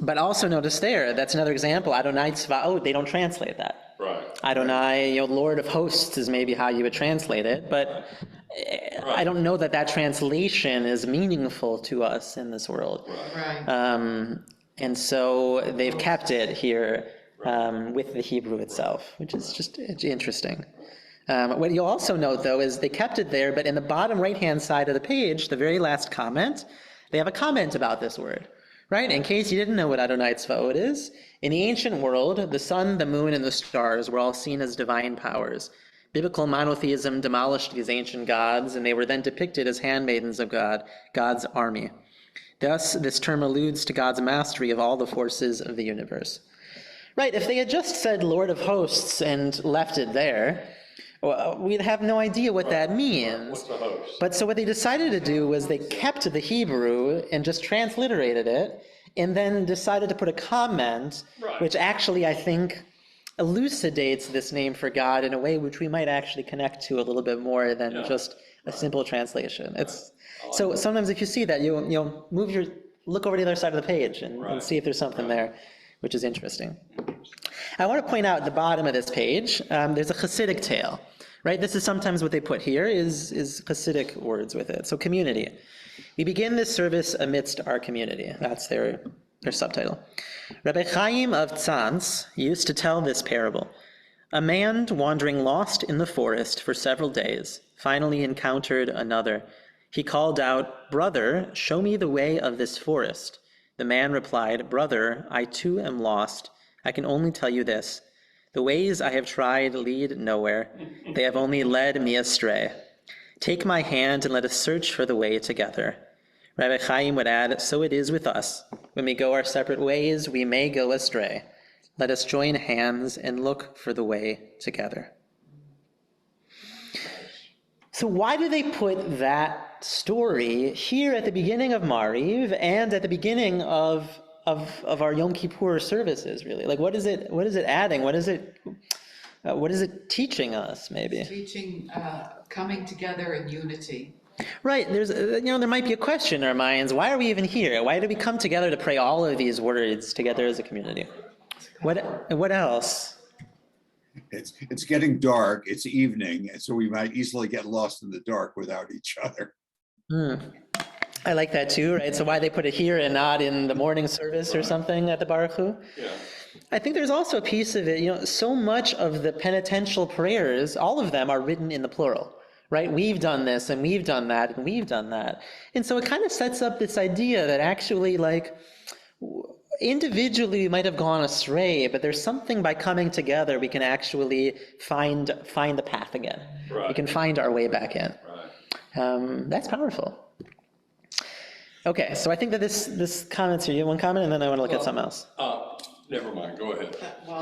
But also notice that's another example. Adonai Tzvaot, they don't translate that. Right. Adonai, Lord of hosts is maybe how you would translate it, but I don't know that translation is meaningful to us in this world. Right. And so they've kept it here with the Hebrew itself, which is just interesting. What you'll also note, though, is they kept it there, but in the bottom right-hand side of the page, the very last comment, they have a comment about this word. Right? In case you didn't know what Adonai Tzvaot is, in the ancient world, the sun, the moon, and the stars were all seen as divine powers. Biblical monotheism demolished these ancient gods, and they were then depicted as handmaidens of God, God's army. Thus, this term alludes to God's mastery of all the forces of the universe. Right, if they had just said Lord of hosts and left it there, we'd have no idea what that means. What's the host? But so what they decided to do was they kept the Hebrew and just transliterated it, and then decided to put a comment, which actually I think elucidates this name for God in a way which we might actually connect to a little bit more than just a simple translation. It's so sometimes if you see that, you'll look over to the other side of the page and see if there's something there, which is interesting. I want to point out at the bottom of this page, there's a Hasidic tale. Right, this is sometimes what they put here is Hasidic words with it. So community. We begin this service amidst our community. That's their subtitle. Rabbi Chaim of Tzantz used to tell this parable. A man wandering lost in the forest for several days finally encountered another. He called out, "Brother, show me the way of this forest." The man replied, "Brother, I too am lost. I can only tell you this. The ways I have tried lead nowhere. They have only led me astray. Take my hand and let us search for the way together." Rabbi Chaim would add, "So it is with us. When we go our separate ways, we may go astray. Let us join hands and look for the way together." So why do they put that story here at the beginning of Mariv and at the beginning of our Yom Kippur services, really? Like, what is it adding? What is it teaching us, maybe? It's teaching coming together in unity. Right. There might be a question in our minds. Why are we even here? Why do we come together to pray all of these words together as a community? What else? It's getting dark. It's evening, and so we might easily get lost in the dark without each other. I like that too, right? So why they put it here and not in the morning service or something at the Baruch Hu? Yeah. I think there's also a piece of it, so much of the penitential prayers, all of them are written in the plural, right? We've done this and we've done that and we've done that. And so it kind of sets up this idea that actually, like, individually we might have gone astray, but there's something by coming together we can actually find the path again. Right. We can find our way back in. Right. That's powerful. Okay, so I think that this comments here. You have one comment, and then I want to look at something else. Never mind, go ahead. Well,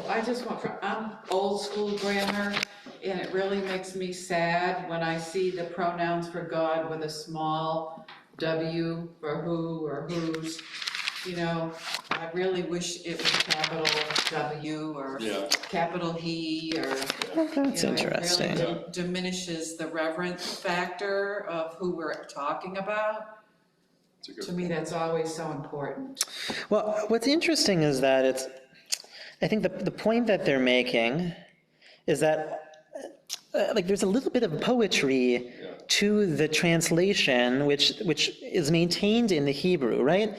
I just want, I'm old school grammar, and it really makes me sad when I see the pronouns for God with a small w for who or whose. I really wish it was capital W or capital he or. That's interesting. It really diminishes the reverence factor of who we're talking about. To me, that's always so important. Well, what's interesting is that I think the point that they're making is that there's a little bit of poetry to the translation, which is maintained in the Hebrew, right?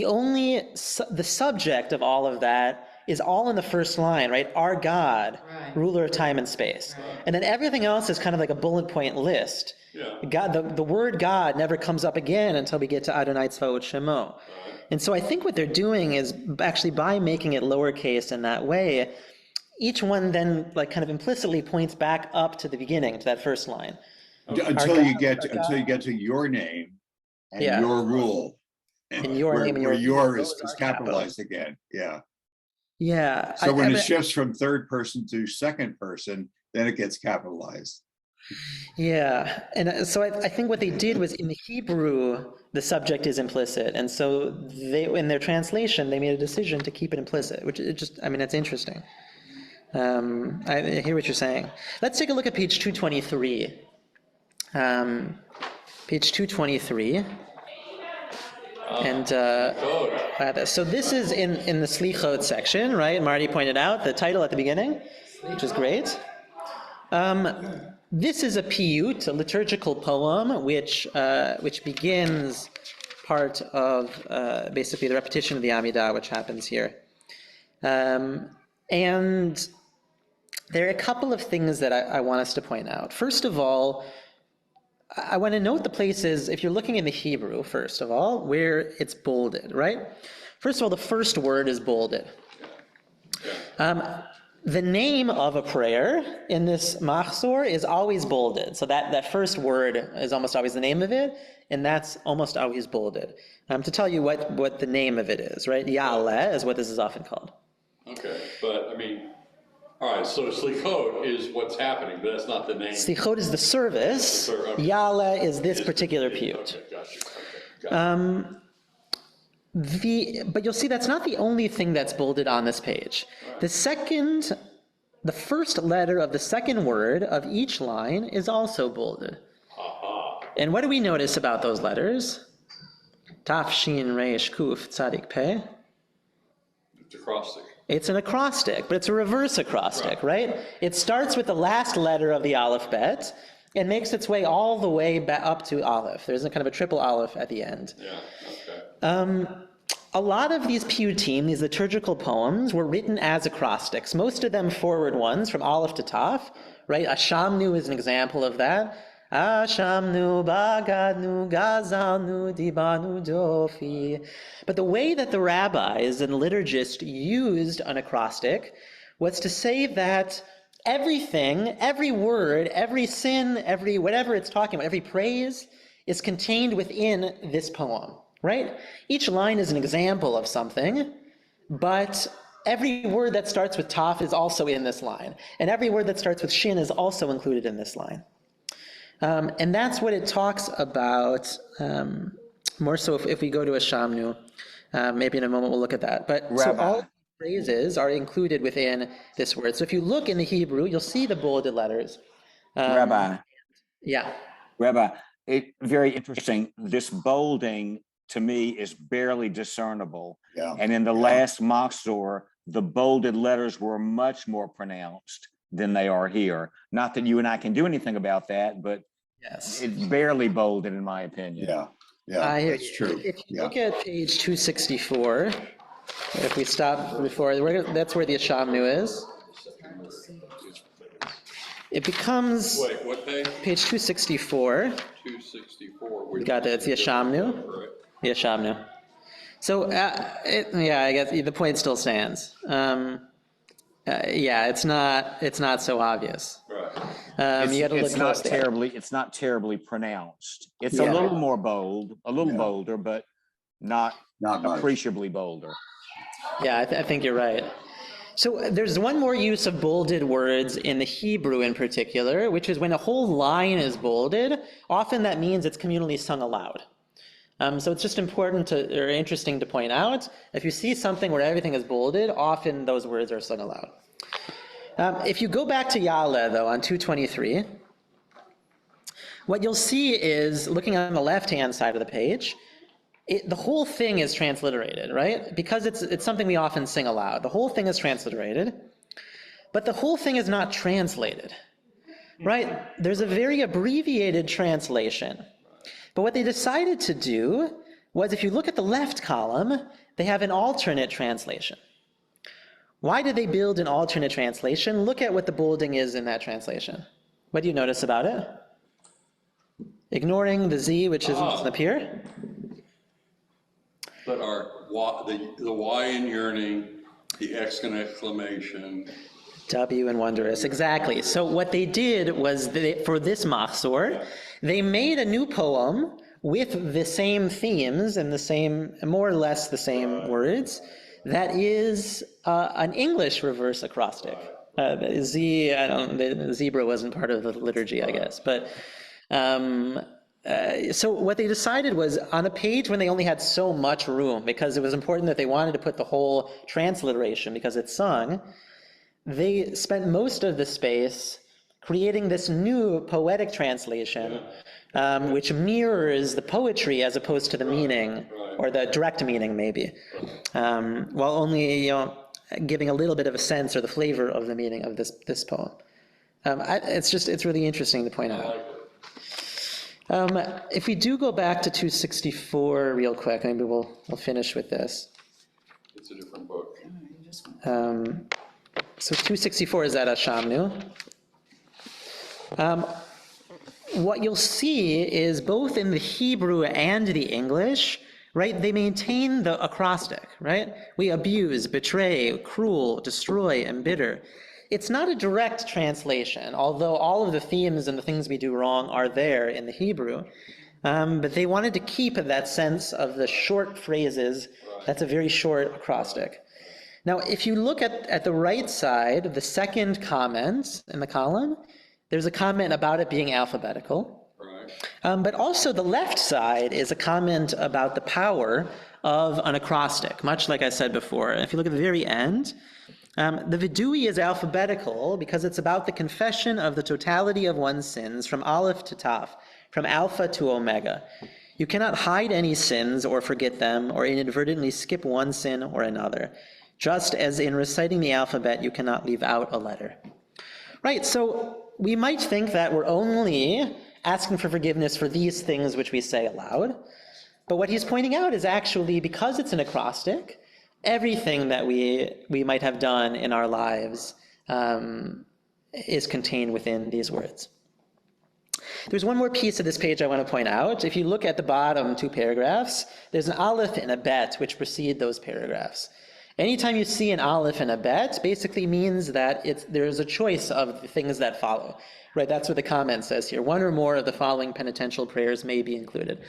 the subject of all of that is all in the first line, right? Our God, Right. ruler of time and space. And then everything else is kind of like a bullet point list. Yeah. God, the word God never comes up again until we get to Adonai Tzvaot Shemo. And so I think what they're doing is actually by making it lowercase in that way, each one then like kind of implicitly points back up to the beginning, to that first line. Until you get to your name and Yeah. your rule. And your name and where your your is those are capitalized again. Yeah. Yeah. So when it shifts from third person to second person, then it gets capitalized. Yeah, and so I think what they did was in the Hebrew, the subject is implicit, and so they, in their translation, they made a decision to keep it implicit, which is just, I mean, that's interesting. I hear what you're saying. Let's take a look at page 223. Page 223. And so this is in the Slichot section, right? Marty pointed out the title at the beginning, which is great. This is a piyut, a liturgical poem, which begins part of basically the repetition of the Amidah, which happens here. And there are a couple of things that I want us to point out. First of all, I want to note the places, if you're looking in the Hebrew, first of all, where it's bolded, right? First of all, the first word is bolded. The name of a prayer in this Machzor is always bolded. So that first word is almost always the name of it, and that's almost always bolded. To tell you what the name of it is, right? Ya'aleh is what this is often called. Okay, but I mean, all right, so Slichot is what's happening, but that's not the name. Slichot is the service. Okay. Ya'aleh is this particular piyut. Okay, gotcha. Okay, got it. But you'll see that's not the only thing that's bolded on this page. The first letter of the second word of each line is also bolded. And what do we notice about those letters? Taf, Shin, Reish, Kuf, Tzadik, Peh. It's acrostic. It's an acrostic, but it's a reverse acrostic, right? It starts with the last letter of the Aleph Bet and makes its way all the way back up to Aleph. There's a kind of a triple Aleph at the end. Yeah, okay. A lot of these piyutim, these liturgical poems, were written as acrostics. Most of them forward ones from Aleph to Taf, right? Ashamnu is an example of that. Ashamnu, Bagadnu, Gazalnu, Dibanu, Dofi. But the way that the rabbis and liturgists used an acrostic was to say that everything, every word, every sin, every whatever it's talking about, every praise is contained within this poem. Right? Each line is an example of something, but every word that starts with Taf is also in this line. And every word that starts with Shin is also included in this line. And that's what it talks about, more so if we go to a Shamnu. Maybe in a moment we'll look at that. But so all phrases are included within this word. So if you look in the Hebrew, you'll see the bolded letters. Rabbi, Yeah. very interesting. This bolding to me is barely discernible. Yeah. And in the last Machzor, the bolded letters were much more pronounced than they are here. Not that you and I can do anything about that, but Yes. it's barely bolded in my opinion. Yeah. Yeah. I hear That's you. true. If you look at page 264, if we stop before, that's where the Ashamnu is. It becomes Wait, what page? page 264. 264. We got that. It's the Ashamnu. Right. The Ashamnu. So, I guess the point still stands. It's not so obvious. Right. You got to look It's not closely. it's not terribly pronounced. It's a little more bold, a little bolder, but not Not much. appreciably bolder. Yeah, I think you're right. So there's one more use of bolded words in the Hebrew in particular, which is when a whole line is bolded, often that means it's communally sung aloud. So it's just important or interesting to point out, if you see something where everything is bolded, often those words are sung aloud. If you go back to Ya'aleh, though, on 223, what you'll see is, looking on the left-hand side of the page, the whole thing is transliterated, right? Because it's something we often sing aloud. The whole thing is transliterated, but the whole thing is not translated, right? There's a very abbreviated translation. But what they decided to do was if you look at the left column, they have an alternate translation. Why did they build an alternate translation? Look at what the bolding is in that translation. What do you notice about it? Ignoring the Z, which doesn't appear. But the Y in yearning, the X in exclamation. W and wondrous, exactly. So what they did was, for this Machzor, they made a new poem with the same themes and the same, more or less the same words, that is an English reverse acrostic. The zebra wasn't part of the liturgy, I guess. But so what they decided was, on a page when they only had so much room, because it was important that they wanted to put the whole transliteration because it's sung, they spent most of the space creating this new poetic translation, which mirrors the poetry as opposed to the meaning, or the direct meaning maybe, while only giving a little bit of a sense or the flavor of the meaning of this poem. It's really interesting to point out. If we do go back to 264 real quick, maybe we'll finish with this. It's a different book. So 264 is at Ashamnu. What you'll see is both in the Hebrew and the English, right, they maintain the acrostic, right? We abuse, betray, cruel, destroy, embitter. It's not a direct translation, although all of the themes and the things we do wrong are there in the Hebrew. But they wanted to keep that sense of the short phrases. That's a very short acrostic. Now, if you look at the right side, the second comment in the column, there's a comment about it being alphabetical. Right. But also the left side is a comment about the power of an acrostic, much like I said before. And if you look at the very end, the Vidui is alphabetical because it's about the confession of the totality of one's sins from Aleph to Taf, from Alpha to Omega. You cannot hide any sins or forget them or inadvertently skip one sin or another, just as in reciting the alphabet you cannot leave out a letter. Right, so we might think that we're only asking for forgiveness for these things which we say aloud, but what he's pointing out is actually, because it's an acrostic, everything that we might have done in our lives is contained within these words. There's one more piece of this page I want to point out. If you look at the bottom two paragraphs, there's an aleph and a bet which precede those paragraphs. Anytime you see an aleph and a bet, basically means that there's a choice of the things that follow. Right, that's what the comment says here. One or more of the following penitential prayers may be included.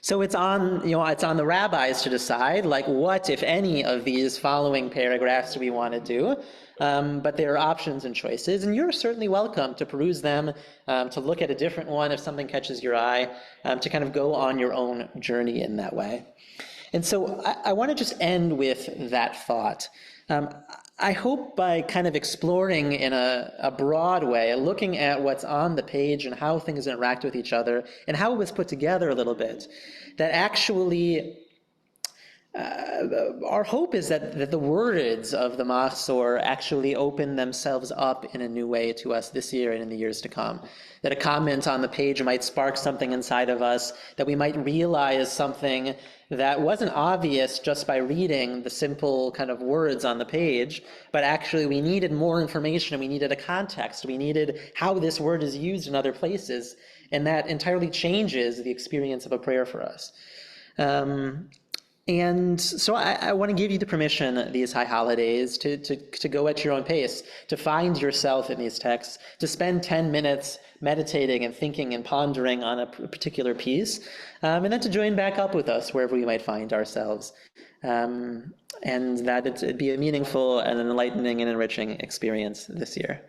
So it's on the rabbis to decide, like, what, if any, of these following paragraphs do we want to do. But there are options and choices, and you're certainly welcome to peruse them, to look at a different one if something catches your eye, to kind of go on your own journey in that way. And so I want to just end with that thought. I hope by kind of exploring in a broad way, looking at what's on the page and how things interact with each other and how it was put together a little bit, that actually our hope is that the words of the Machzor actually open themselves up in a new way to us this year and in the years to come. That a comment on the page might spark something inside of us, that we might realize something that wasn't obvious just by reading the simple kind of words on the page, but actually we needed more information, we needed a context, we needed how this word is used in other places, and that entirely changes the experience of a prayer for us. And so I want to give you the permission these high holidays to go at your own pace, to find yourself in these texts, to spend 10 minutes meditating and thinking and pondering on a particular piece, and then to join back up with us wherever we might find ourselves. And that it'd be a meaningful and enlightening and enriching experience this year.